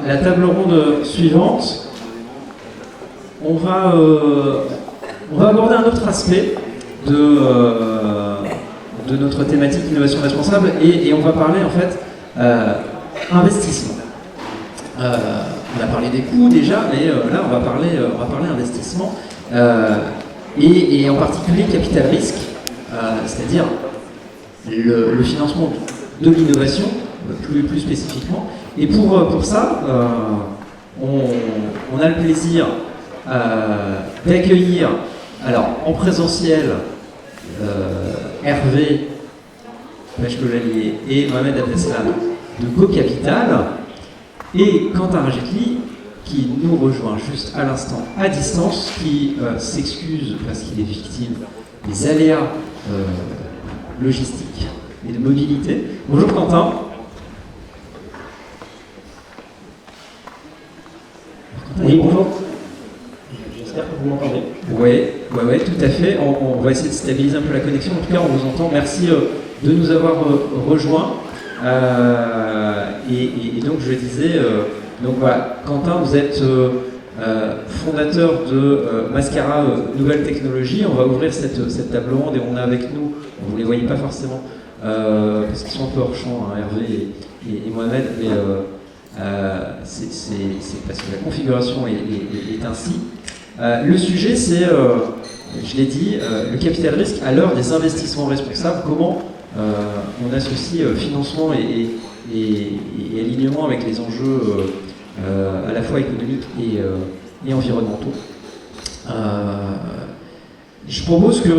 la table ronde suivante, on va aborder un autre aspect de notre thématique innovation responsable et on va parler en fait investissement. On a parlé des coûts déjà, mais là on va parler investissement et en particulier capital risque, c'est-à-dire le financement de l'innovation plus spécifiquement. Et pour ça, on a le plaisir d'accueillir, alors en présentiel, Hervé Pêche-Colalier et Mohamed Abdeslam de GoCapital et Quentin Rajekli qui nous rejoint juste à l'instant à distance, qui s'excuse parce qu'il est victime des aléas logistiques et de mobilité. Bonjour Quentin. Oui, bonjour. J'espère que vous m'entendez. Oui, tout à fait. On va essayer de stabiliser un peu la connexion. En tout cas, on vous entend. Merci de nous avoir rejoints. Et donc, je disais, donc voilà, Quentin, vous êtes fondateur de Mascara Nouvelle Technologie. On va ouvrir cette table ronde et on a avec nous, vous ne les voyez pas forcément, parce qu'ils sont un peu hors champ, hein, Hervé et Mohamed, mais c'est parce que la configuration est ainsi. Le sujet, c'est, je l'ai dit, le capital risque à l'heure des investissements responsables. Comment on associe financement et alignement avec les enjeux à la fois économiques et environnementaux. Je propose que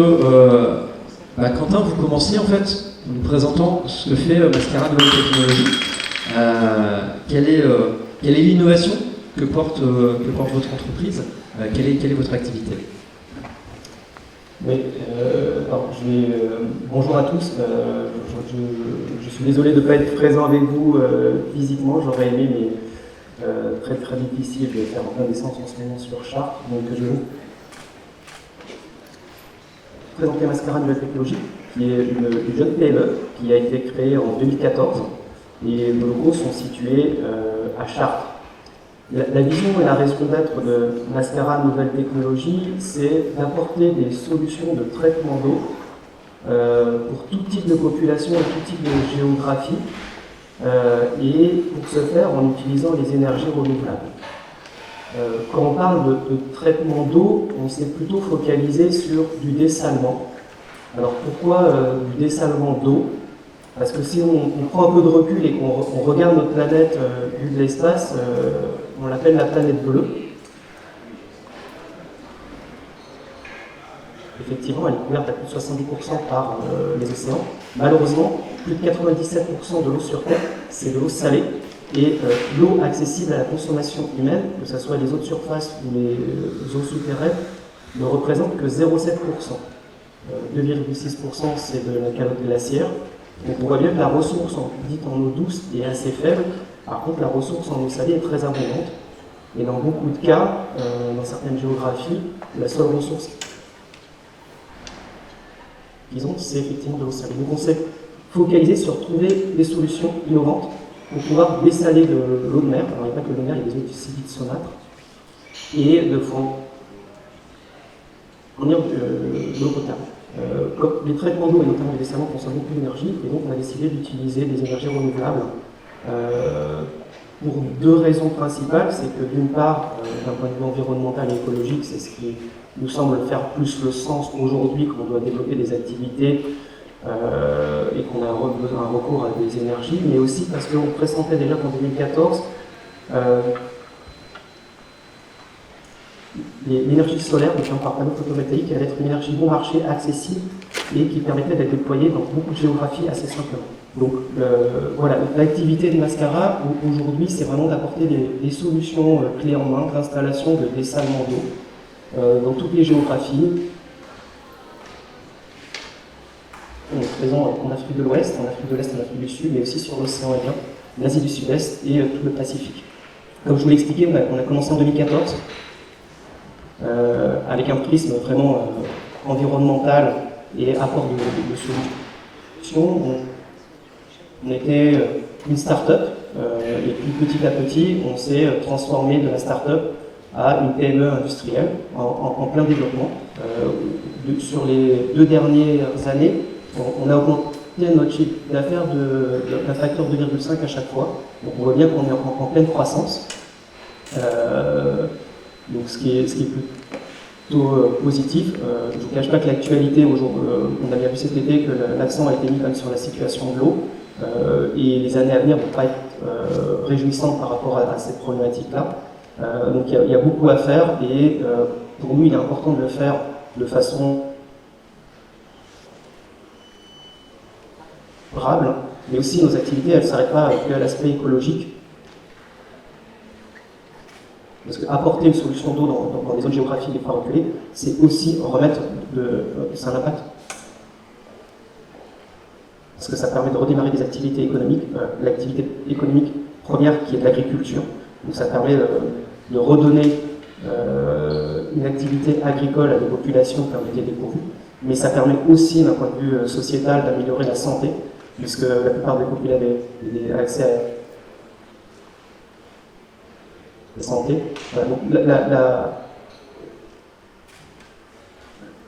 Quentin, vous commenciez en fait en nous présentant ce que fait Mascara Nouvelle Technologie. Quelle est l'innovation que porte votre entreprise? Quelle est votre activité? Oui, bonjour à tous. Je suis désolé de ne pas être présent avec vous physiquement. J'aurais aimé, mais très très difficile de faire plein d'essence en ce moment sur Chartres. Donc je vais vous présenter Mascara Nouvelle Technologie, qui est une jeune PME qui a été créée en 2014. Et nos locaux sont situés à Chartres. La vision et la raison d'être de Mascara Nouvelle Technologie, c'est d'apporter des solutions de traitement d'eau pour tout type de population et tout type de géographie, et pour ce faire en utilisant les énergies renouvelables. Quand on parle de traitement d'eau, on s'est plutôt focalisé sur du dessalement. Alors pourquoi du dessalement d'eau? Parce que si on prend un peu de recul et qu'on regarde notre planète vue de l'espace, on l'appelle la planète bleue. Effectivement, elle est couverte à plus de 70% par les océans. Malheureusement, plus de 97% de l'eau sur Terre, c'est de l'eau salée. Et l'eau accessible à la consommation humaine, que ce soit les eaux de surface ou les eaux souterraines, ne représente que 0,7%. 2,6% c'est de la calotte glaciaire. Donc on voit bien que la ressource dite en eau douce est assez faible. Par contre, la ressource en eau salée est très abondante. Et dans beaucoup de cas, dans certaines géographies, la seule ressource qu'ils ont, c'est effectivement de l'eau salée. Donc on s'est focalisé sur trouver des solutions innovantes pour pouvoir dessaler de l'eau de mer. Alors il n'y a pas que l'eau de mer, il y a des eaux dites saumâtres. Et de fournir de l'eau potable. Comme les traitements d'eau et notamment les dessalements consomment beaucoup d'énergie, et donc on a décidé d'utiliser des énergies renouvelables pour deux raisons principales. C'est que d'une part, d'un point de vue environnemental et écologique, c'est ce qui nous semble faire plus le sens aujourd'hui quand on doit développer des activités et qu'on a besoin d'un recours à des énergies, mais aussi parce qu'on pressentait déjà qu'en 2014 l'énergie solaire, notamment par panneaux photovoltaïques, allait être une énergie bon marché, accessible et qui permettait d'être déployée dans beaucoup de géographies assez simplement. Donc voilà, l'activité de Mascara aujourd'hui, c'est vraiment d'apporter des solutions clés en main d'installation de dessalement d'eau dans toutes les géographies. On est présent en Afrique de l'Ouest, en Afrique de l'Est, en Afrique du Sud, mais aussi sur l'océan Indien, l'Asie du Sud-Est et tout le Pacifique. Comme je vous l'ai expliqué, on a commencé en 2014 avec un prisme vraiment environnemental et apport de solutions. On était une start-up, et puis petit à petit, on s'est transformé de la start-up à une PME industrielle en plein développement. Sur les 2 dernières années, on a augmenté notre chiffre d'affaires d'un facteur 2,5 à chaque fois. Donc on voit bien qu'on est en pleine croissance. Donc ce qui est plutôt positif. Je ne vous cache pas que l'actualité, on a bien vu cet été que l'accent a été mis quand même sur la situation de l'eau. Et les années à venir ne vont pas être réjouissantes par rapport à cette problématique-là. Donc il y a beaucoup à faire et pour nous il est important de le faire de façon durable, mais aussi nos activités elles ne s'arrêtent pas que à l'aspect écologique. Parce qu'apporter une solution d'eau dans des zones géographiques les plus reculées, c'est aussi remettre c'est un impact. Parce que ça permet de redémarrer des activités économiques, l'activité économique première qui est de l'agriculture. Donc ça permet de redonner une activité agricole à des populations qui ont été dépourvues, mais ça permet aussi d'un point de vue sociétal d'améliorer la santé, puisque la plupart des populations ont accès à la santé. Donc la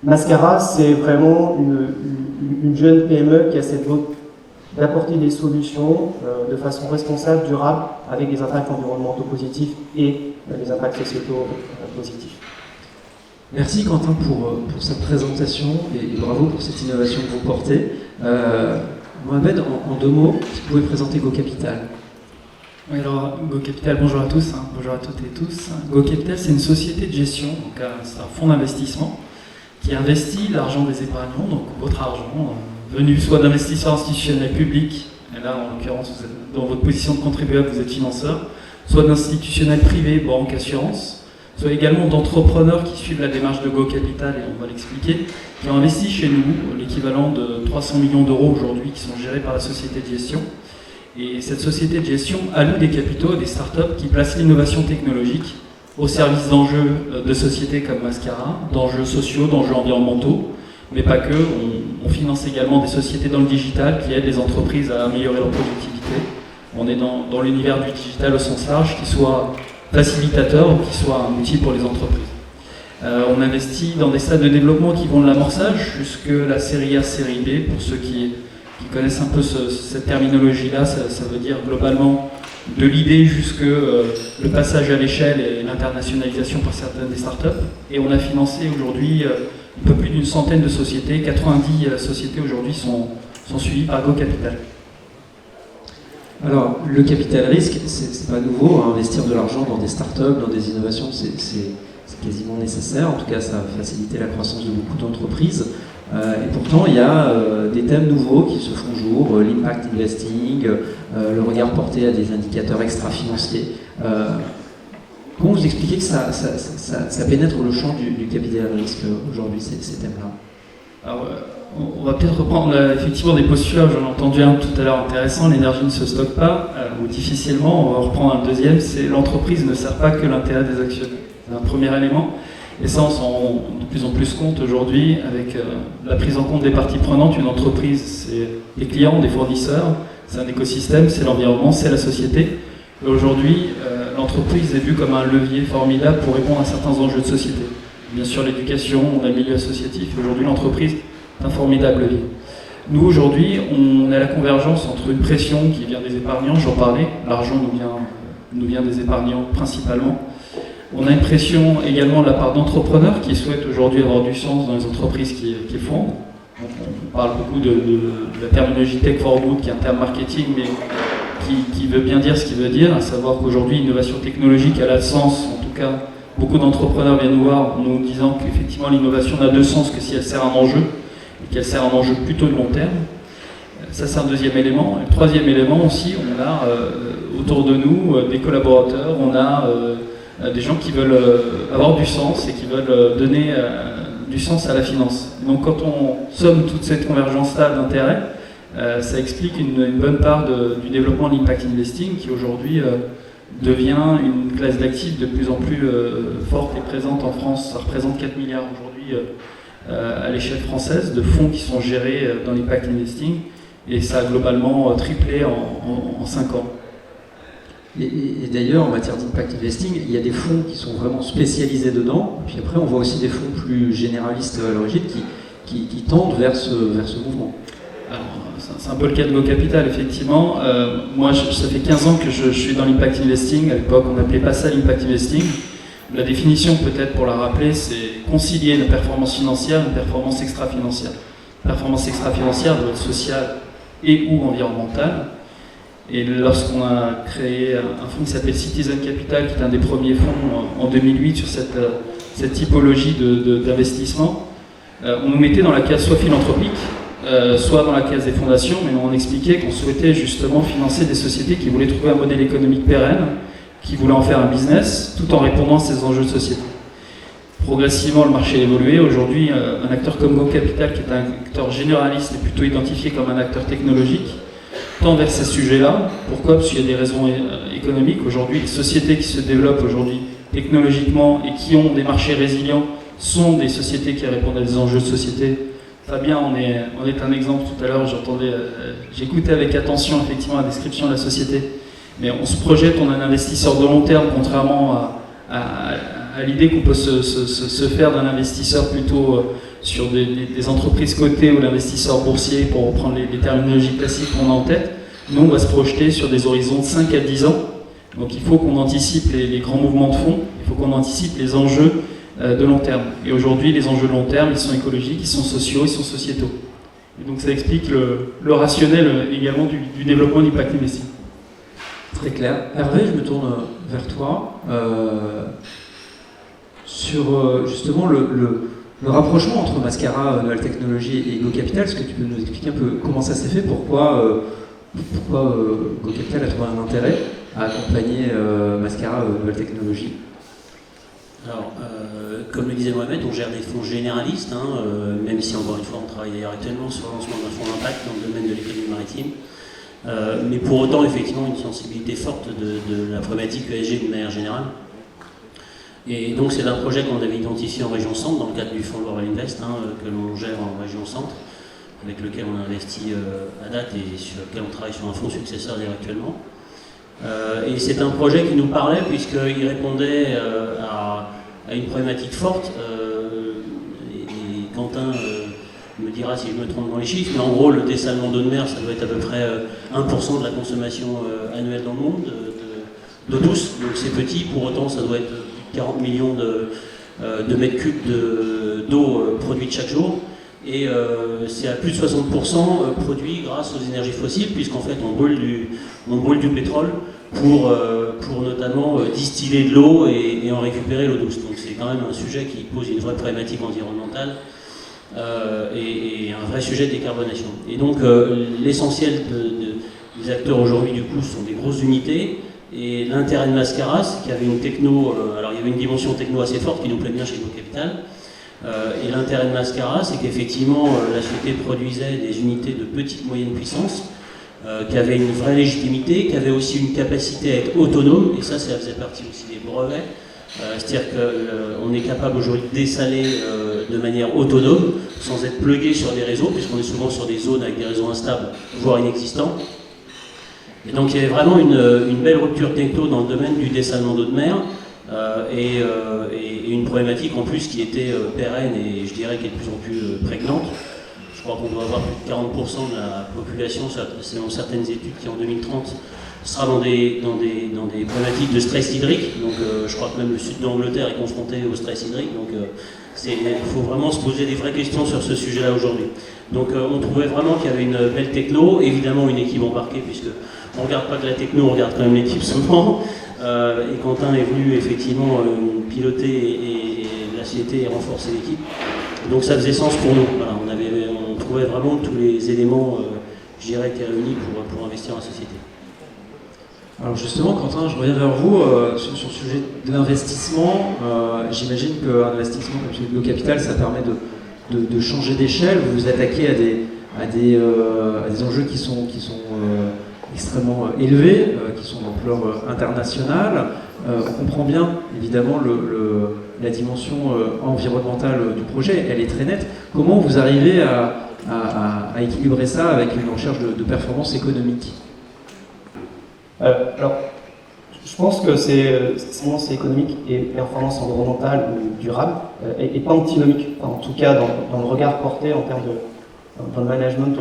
Mascara, c'est vraiment une jeune PME qui a cette volonté d'apporter des solutions de façon responsable, durable, avec des impacts environnementaux positifs et des impacts sociétaux positifs. Merci Quentin pour cette présentation et bravo pour cette innovation que vous portez. Mohamed, en 2 mots, si vous pouvez présenter GoCapital. Oui, alors GoCapital, bonjour à tous, bonjour à toutes et tous. GoCapital, c'est une société de gestion, donc c'est un fonds d'investissement qui investit l'argent des épargnants, donc votre argent, venu soit d'investisseurs institutionnels publics, et là en l'occurrence vous êtes dans votre position de contribuable, vous êtes financeur, soit d'institutionnels privés, banques, assurances, soit également d'entrepreneurs qui suivent la démarche de GoCapital, et on va l'expliquer, qui ont investi chez nous l'équivalent de 300 millions d'euros aujourd'hui, qui sont gérés par la société de gestion. Et cette société de gestion alloue des capitaux à des startups qui placent l'innovation technologique au service d'enjeux de sociétés comme Mascara, d'enjeux sociaux, d'enjeux environnementaux, mais pas que. On finance également des sociétés dans le digital qui aident les entreprises à améliorer leur productivité. On est dans l'univers du digital au sens large, qui soit facilitateur ou qui soit un outil pour les entreprises. On investit dans des stades de développement qui vont de l'amorçage jusque la série A, série B. Pour ceux qui connaissent un peu cette terminologie-là, ça veut dire globalement de l'idée jusque le passage à l'échelle et l'internationalisation par certaines des startups. Et on a financé aujourd'hui un peu plus d'une centaine de sociétés. 90 sociétés aujourd'hui sont suivies par GoCapital. Alors, le capital risque, c'est pas nouveau. Investir de l'argent dans des startups, dans des innovations, c'est quasiment nécessaire. En tout cas, ça a facilité la croissance de beaucoup d'entreprises. Et pourtant, il y a des thèmes nouveaux qui se font jour, l'impact investing, le regard porté à des indicateurs extra-financiers. Comment vous expliquez que ça pénètre le champ du capital risque aujourd'hui, ces thèmes-là? Alors, on va peut-être reprendre effectivement des postulats, j'en ai entendu un tout à l'heure intéressant, l'énergie ne se stocke pas, ou difficilement. On va reprendre un deuxième, c'est l'entreprise ne sert pas que l'intérêt des actionnaires. C'est un premier élément. Et ça, on s'en rend de plus en plus compte aujourd'hui avec la prise en compte des parties prenantes. Une entreprise, c'est des clients, des fournisseurs, c'est un écosystème, c'est l'environnement, c'est la société. Et aujourd'hui, l'entreprise est vue comme un levier formidable pour répondre à certains enjeux de société. Bien sûr, l'éducation, on a le milieu associatif. Aujourd'hui, l'entreprise est un formidable levier. Nous, aujourd'hui, on est à la convergence entre une pression qui vient des épargnants, j'en parlais, l'argent nous vient des épargnants principalement. On a une pression également de la part d'entrepreneurs qui souhaitent aujourd'hui avoir du sens dans les entreprises qui fondent. On parle beaucoup de la terminologie tech for good, qui est un terme marketing, mais qui veut bien dire ce qu'il veut dire, à savoir qu'aujourd'hui, l'innovation technologique a de sens. En tout cas, beaucoup d'entrepreneurs viennent nous voir en nous disant qu'effectivement, l'innovation n'a de sens que si elle sert un enjeu, et qu'elle sert un enjeu plutôt de long terme. Ça, c'est un deuxième élément. Et le troisième élément aussi, on a autour de nous des collaborateurs, on a des gens qui veulent avoir du sens et qui veulent donner du sens à la finance. Donc quand on somme toute cette convergence-là d'intérêts, ça explique une bonne part du développement de l'impact investing qui aujourd'hui devient une classe d'actifs de plus en plus forte et présente en France. Ça représente 4 milliards aujourd'hui à l'échelle française de fonds qui sont gérés dans l'impact investing. Et ça a globalement triplé en 5 ans. Et d'ailleurs, en matière d'impact investing, il y a des fonds qui sont vraiment spécialisés dedans, puis après on voit aussi des fonds plus généralistes à l'origine qui tendent vers ce mouvement. Alors, c'est un peu le cas de Go Capital, effectivement. Moi, ça fait 15 ans que je suis dans l'impact investing. À l'époque, on n'appelait pas ça l'impact investing. La définition, peut-être pour la rappeler, c'est concilier une performance financière et une performance extra-financière. Performance extra-financière doit être sociale et ou environnementale. Et lorsqu'on a créé un fonds qui s'appelle Citizen Capital, qui est un des premiers fonds en 2008 sur cette typologie d'investissement, on nous mettait dans la case soit philanthropique, soit dans la case des fondations, mais on expliquait qu'on souhaitait justement financer des sociétés qui voulaient trouver un modèle économique pérenne, qui voulaient en faire un business, tout en répondant à ces enjeux de société. Progressivement, le marché a évolué. Aujourd'hui, un acteur comme Go Capital, qui est un acteur généraliste, est plutôt identifié comme un acteur technologique, tend vers ces sujets-là. Pourquoi ? Parce qu'il y a des raisons économiques. Aujourd'hui, les sociétés qui se développent aujourd'hui technologiquement et qui ont des marchés résilients sont des sociétés qui répondent à des enjeux de société. Fabien on est un exemple tout à l'heure. J'écoutais avec attention effectivement la description de la société. Mais on se projette, on est un investisseur de long terme, contrairement à l'idée qu'on peut se faire d'un investisseur plutôt sur des entreprises cotées ou l'investisseur boursier, pour reprendre les terminologies classiques qu'on a en tête. Nous, on va se projeter sur des horizons de 5 à 10 ans. Donc il faut qu'on anticipe les grands mouvements de fonds, il faut qu'on anticipe les enjeux de long terme. Et aujourd'hui, les enjeux de long terme, ils sont écologiques, ils sont sociaux, ils sont sociétaux. Et donc ça explique le rationnel également du développement d'impact investing. Très clair. Hervé, je me tourne vers toi. Sur justement le rapprochement entre Mascara, Nouvelle Technologie et Go Capital, est-ce que tu peux nous expliquer un peu comment ça s'est fait, pourquoi Go Capital a trouvé un intérêt à accompagner Mascara, Nouvelle Technologie? Alors, comme le disait Mohamed, on gère des fonds généralistes, même si encore une fois on travaille d'ailleurs actuellement sur le lancement d'un fonds d'impact dans le domaine de l'économie maritime. Mais pour autant, effectivement, une sensibilité forte de la problématique ESG de manière générale. Et donc c'est un projet qu'on avait identifié en région Centre dans le cadre du fonds Loire Invest, que l'on gère en région Centre, avec lequel on a investi à date et sur lequel on travaille sur un fonds successeur d'ailleurs actuellement. Et c'est un projet qui nous parlait puisqu'il répondait à une problématique forte. Et Quentin me dira si je me trompe dans les chiffres, mais en gros le dessalement d'eau de mer, ça doit être à peu près 1% de la consommation annuelle dans le monde d'eau douce, donc c'est petit, pour autant ça doit être 40 millions de mètres cubes d'eau produite chaque jour, et c'est à plus de 60% produit grâce aux énergies fossiles, puisqu'en fait on brûle du pétrole pour notamment distiller de l'eau et en récupérer l'eau douce. Donc c'est quand même un sujet qui pose une vraie problématique environnementale et un vrai sujet de décarbonation. Et donc l'essentiel des acteurs aujourd'hui du coup sont des grosses unités. Et l'intérêt de Mascara, c'est qu'il y avait une techno, alors il y avait une dimension techno assez forte qui nous plaît bien chez Go Capital. Et l'intérêt de Mascara, c'est qu'effectivement la société produisait des unités de petite moyenne puissance, qui avaient une vraie légitimité, qui avaient aussi une capacité à être autonome, et ça faisait partie aussi des brevets. C'est-à-dire qu'on est capable aujourd'hui de dessaler de manière autonome, sans être plugué sur des réseaux, puisqu'on est souvent sur des zones avec des réseaux instables, voire inexistants. Et donc il y avait vraiment une belle rupture techno dans le domaine du dessalement d'eau de mer et une problématique en plus qui était pérenne et je dirais qui est de plus en plus prégnante. Je crois qu'on doit avoir plus de 40% de la population, selon certaines études, qui en 2030 sera dans des problématiques de stress hydrique. Donc je crois que même le sud de l'Angleterre est confronté au stress hydrique. Donc il faut vraiment se poser des vraies questions sur ce sujet-là aujourd'hui. Donc on trouvait vraiment qu'il y avait une belle techno, évidemment une équipe embarquée, puisque on ne regarde pas que la techno, on regarde quand même l'équipe souvent. Et Quentin est venu effectivement piloter et la société et renforcer l'équipe. Donc ça faisait sens pour nous. Voilà, on trouvait vraiment tous les éléments, je dirais, étaient réunis pour investir en société. Alors justement, Quentin, je reviens vers vous sur le sujet de l'investissement. J'imagine qu'un investissement comme celui de Go Capital, ça permet de changer d'échelle. Vous vous attaquez à des enjeux qui sont extrêmement élevés, qui sont d'ampleur internationale. On comprend bien, évidemment, la dimension environnementale du projet, elle est très nette. Comment vous arrivez à équilibrer ça avec une recherche de performance économique? Alors, je pense que c'est économique et performance environnementale ou durable, et pas antinomique, en tout cas dans le regard porté en termes dans le management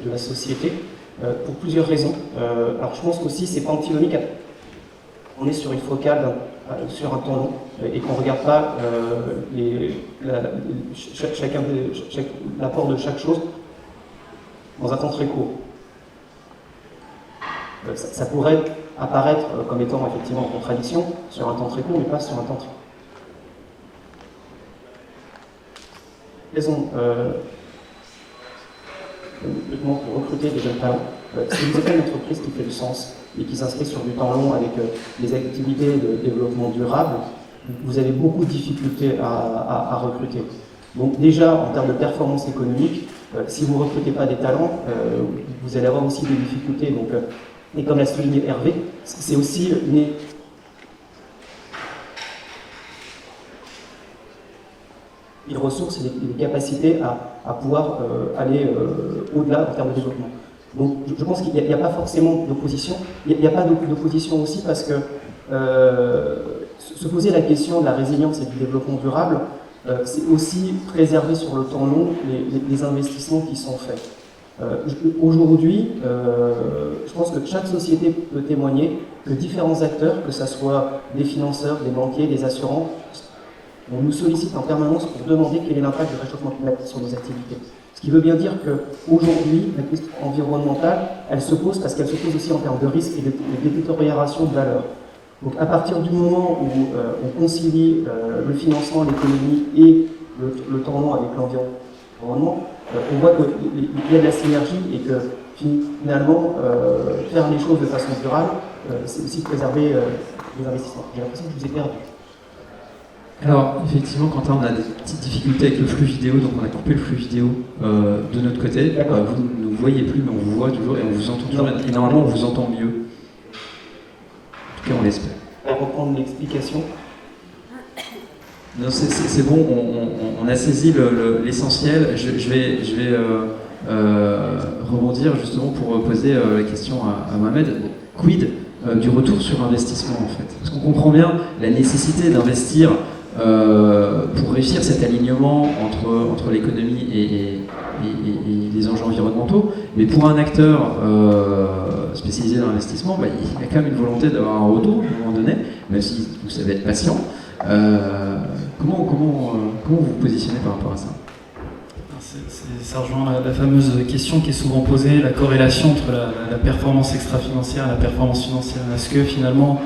de la société, pour plusieurs raisons. Alors je pense qu'aussi c'est pas antinomique, on est sur une focale, sur un temps long, et qu'on ne regarde pas l'apport de chaque chose dans un temps très court. Ça pourrait apparaître comme étant effectivement en contradiction sur un temps très court, mais pas sur un temps très court. Raison, pour recruter des jeunes talents. Si vous êtes une entreprise qui fait du sens et qui s'inscrit sur du temps long avec des activités de développement durable, vous avez beaucoup de difficultés à recruter. Donc déjà, en termes de performance économique, si vous ne recrutez pas des talents, vous allez avoir aussi des difficultés. Donc, et comme l'a souligné Hervé, c'est aussi des ressources et des capacités à pouvoir aller au-delà en termes de développement. Donc je pense qu'il n'y a pas forcément d'opposition. Il n'y a pas d'opposition aussi parce que se poser la question de la résilience et du développement durable, c'est aussi préserver sur le temps long les investissements qui sont faits. Aujourd'hui, je pense que chaque société peut témoigner que différents acteurs, que ce soit des financeurs, des banquiers, des assurants, on nous sollicite en permanence pour demander quel est l'impact du réchauffement climatique sur nos activités. Ce qui veut bien dire qu'aujourd'hui, la question environnementale, elle se pose parce qu'elle se pose aussi en termes de risque et de détérioration de valeur. Donc à partir du moment où on concilie le financement, l'économie et le temps long avec l'environnement, on voit qu'il y a de la synergie et que finalement, faire les choses de façon durable, c'est aussi préserver les investissements. J'ai l'impression que je vous ai perdu. Alors, effectivement, Quentin, on a des petites difficultés avec le flux vidéo, donc on a coupé le flux vidéo de notre côté. Vous ne nous voyez plus, mais on vous voit toujours et on vous entend toujours. Et normalement, on vous entend mieux. En tout cas, on l'espère. On va reprendre l'explication. Non, c'est bon, on a saisi l'essentiel. Je vais rebondir justement pour poser la question à Mohamed. Quid du retour sur investissement, en fait? Parce qu'on comprend bien la nécessité d'investir pour réussir cet alignement entre l'économie et les enjeux environnementaux, mais pour un acteur spécialisé dans l'investissement, il y a quand même une volonté d'avoir un retour à un moment donné, même si vous savez être patient. Comment vous vous positionnez par rapport à ça? Ça rejoint la fameuse question qui est souvent posée, la corrélation entre la performance extra-financière et la performance financière. Est-ce que finalement,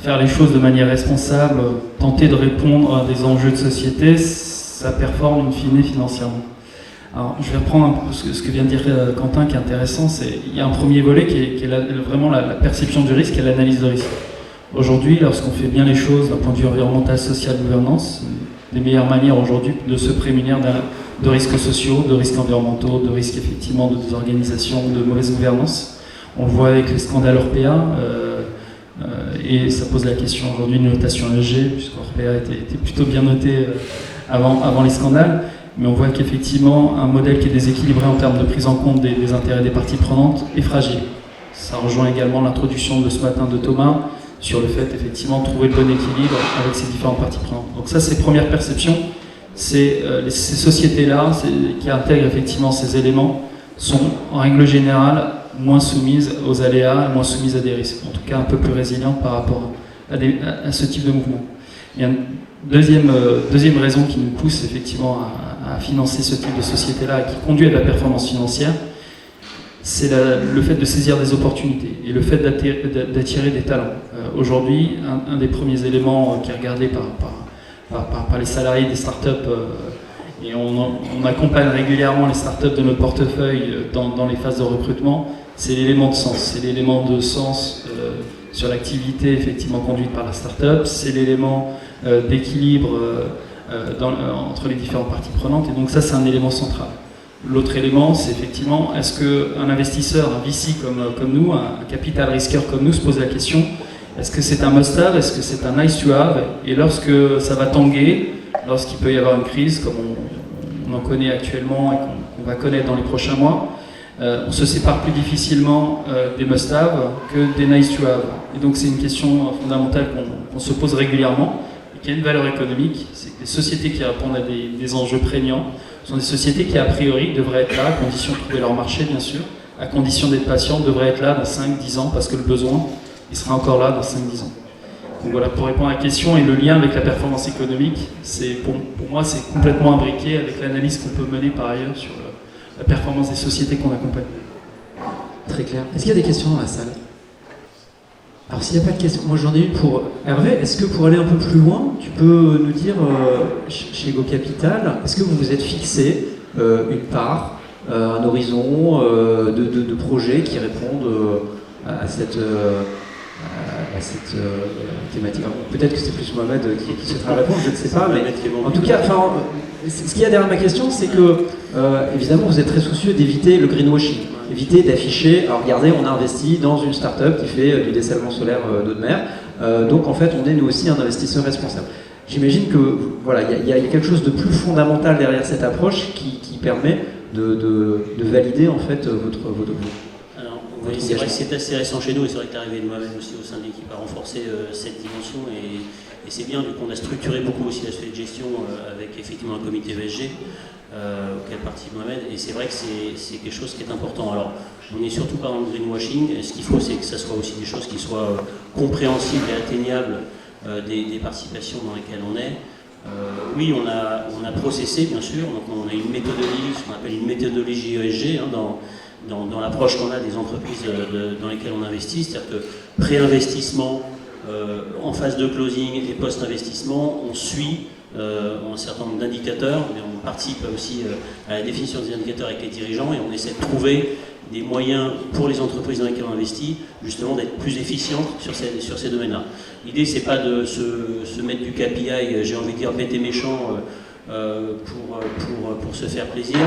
faire les choses de manière responsable, tenter de répondre à des enjeux de société, ça performe in fine financièrement? Alors, je vais reprendre un peu ce que vient de dire Quentin, qui est intéressant. Il y a un premier volet qui est vraiment la perception du risque et l'analyse de risque. Aujourd'hui, lorsqu'on fait bien les choses d'un point de vue environnemental, social, gouvernance, des meilleures manières aujourd'hui de se prémunir de risques sociaux, de risques environnementaux, de risques effectivement de désorganisation, de mauvaise gouvernance. On le voit avec les scandales Orpea, et ça pose la question aujourd'hui d'une notation ESG, puisqu'Orpea était plutôt bien noté avant les scandales. Mais on voit qu'effectivement, un modèle qui est déséquilibré en termes de prise en compte des intérêts des parties prenantes est fragile. Ça rejoint également l'introduction de ce matin de Thomas sur le fait, effectivement, de trouver le bon équilibre avec ces différentes parties prenantes. Donc ça, c'est première perception. Ces sociétés-là, qui intègrent effectivement ces éléments, sont en règle générale moins soumises aux aléas, moins soumises à des risques. En tout cas, un peu plus résilientes par rapport à ce type de mouvement. Il y a une deuxième raison qui nous pousse effectivement à financer ce type de société-là et qui conduit à de la performance financière, c'est le fait de saisir des opportunités et le fait d'attirer des talents. Aujourd'hui, un des premiers éléments qui est regardé par les salariés des startups, et on accompagne régulièrement les startups de notre portefeuille dans les phases de recrutement, c'est l'élément de sens. C'est l'élément de sens sur l'activité effectivement conduite par la startup, c'est l'élément d'équilibre entre les différentes parties prenantes, et donc ça, c'est un élément central. L'autre élément, c'est effectivement, est-ce qu'un investisseur, un VC comme nous, un capital risqueur comme nous, se pose la question, Est-ce que c'est un must-have? Est-ce que c'est un nice-to-have? Et lorsque ça va tanguer, lorsqu'il peut y avoir une crise, comme on en connaît actuellement et qu'on va connaître dans les prochains mois, on se sépare plus difficilement des must-have que des nice-to-have. Et donc c'est une question fondamentale qu'on se pose régulièrement et qui a une valeur économique. C'est que les sociétés qui répondent à des enjeux prégnants sont des sociétés qui, a priori, devraient être là, à condition de trouver leur marché, bien sûr, à condition d'être patientes, devraient être là dans 5-10 ans, parce que le besoin, il sera encore là dans 5-10 ans. Donc voilà, pour répondre à la question, et le lien avec la performance économique, pour moi, c'est complètement imbriqué avec l'analyse qu'on peut mener par ailleurs sur la performance des sociétés qu'on accompagne. Très clair. Est-ce qu'il y a des questions dans la salle? Alors s'il n'y a pas de questions, moi j'en ai une pour Hervé. Est-ce que pour aller un peu plus loin, tu peux nous dire, chez Go Capital, est-ce que vous vous êtes fixé une part, un horizon de projets qui répondent à cette thématique? Alors, peut-être que c'est plus Mohamed qui souhaitera répondre, je ne sais pas, mais en tout cas, ce qu'il y a derrière ma question, c'est que évidemment vous êtes très soucieux d'éviter le greenwashing, éviter d'afficher, alors regardez, on a investi dans une start-up qui fait du dessalement solaire d'eau de mer, donc en fait on est nous aussi un investisseur responsable. J'imagine que voilà, il y a quelque chose de plus fondamental derrière cette approche qui permet de valider en fait votre oui, c'est vrai que c'est assez récent chez nous, et c'est vrai que l'arrivée de moi-même aussi au sein de l'équipe a renforcé cette dimension, et c'est bien, vu qu'on a structuré beaucoup aussi l'aspect de gestion avec effectivement un comité ESG, auquel partie Mohamed, et c'est vrai que c'est quelque chose qui est important. Alors, on n'est surtout pas dans le greenwashing, et ce qu'il faut, c'est que ça soit aussi des choses qui soient compréhensibles et atteignables des participations dans lesquelles on est. Oui, on a processé, bien sûr, donc on a une méthodologie, ce qu'on appelle une méthodologie ESG, dans l'approche qu'on a des entreprises dans lesquelles on investit, c'est-à-dire que pré-investissement, en phase de closing et post-investissement, on suit un certain nombre d'indicateurs, mais on participe aussi à la définition des indicateurs avec les dirigeants, et on essaie de trouver des moyens pour les entreprises dans lesquelles on investit, justement d'être plus efficientes sur ces domaines-là. L'idée, c'est pas de se mettre du KPI, j'ai envie de dire bête et méchant, pour se faire plaisir,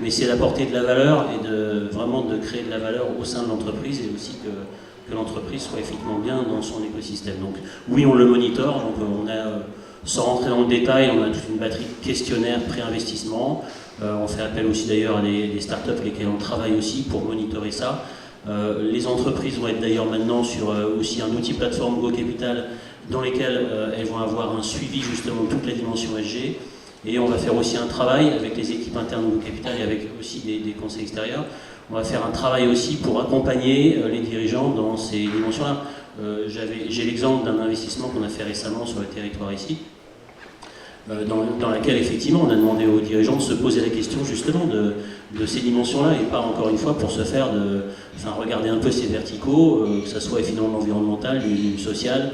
mais c'est d'apporter de la valeur et vraiment de créer de la valeur au sein de l'entreprise, et aussi que l'entreprise soit effectivement bien dans son écosystème. Donc oui, on le monitore, donc on a, sans rentrer dans le détail, on a toute une batterie de questionnaires pré-investissement. On fait appel aussi d'ailleurs à des startups avec lesquelles on travaille aussi pour monitorer ça. Les entreprises vont être d'ailleurs maintenant sur aussi un outil plateforme Go Capital, dans lesquelles elles vont avoir un suivi justement de toute la dimension ESG. Et on va faire aussi un travail avec les équipes internes de Go Capital et avec aussi des conseils extérieurs. On va faire un travail aussi pour accompagner les dirigeants dans ces dimensions-là. J'ai l'exemple d'un investissement qu'on a fait récemment sur le territoire ici, dans laquelle effectivement on a demandé aux dirigeants de se poser la question justement de ces dimensions-là, et pas encore une fois pour se faire regarder un peu ces verticaux, que ce soit finalement l'environnemental, du social,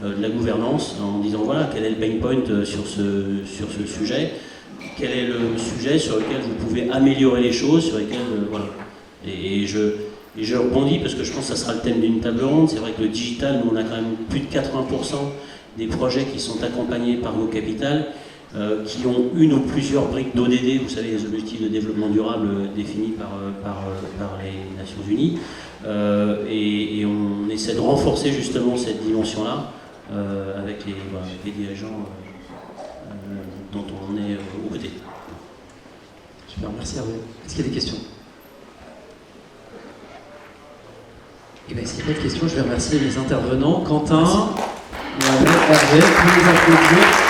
de la gouvernance, en disant voilà, quel est le pain point sur ce sujet, quel est le sujet sur lequel vous pouvez améliorer les choses, sur lesquels voilà. Et je rebondis parce que je pense que ça sera le thème d'une table ronde. C'est vrai que le digital, nous on a quand même plus de 80% des projets qui sont accompagnés par Go Capital, qui ont une ou plusieurs briques d'ODD, vous savez, les objectifs de développement durable définis par les Nations Unies, et on essaie de renforcer justement cette dimension-là avec les dirigeants dont on est aux côtés. Super, merci Hervé. Est-ce qu'il y a des questions? Et bien, s'il n'y a pas de questions, je vais remercier les intervenants. Quentin, Hervé, pour les applaudir.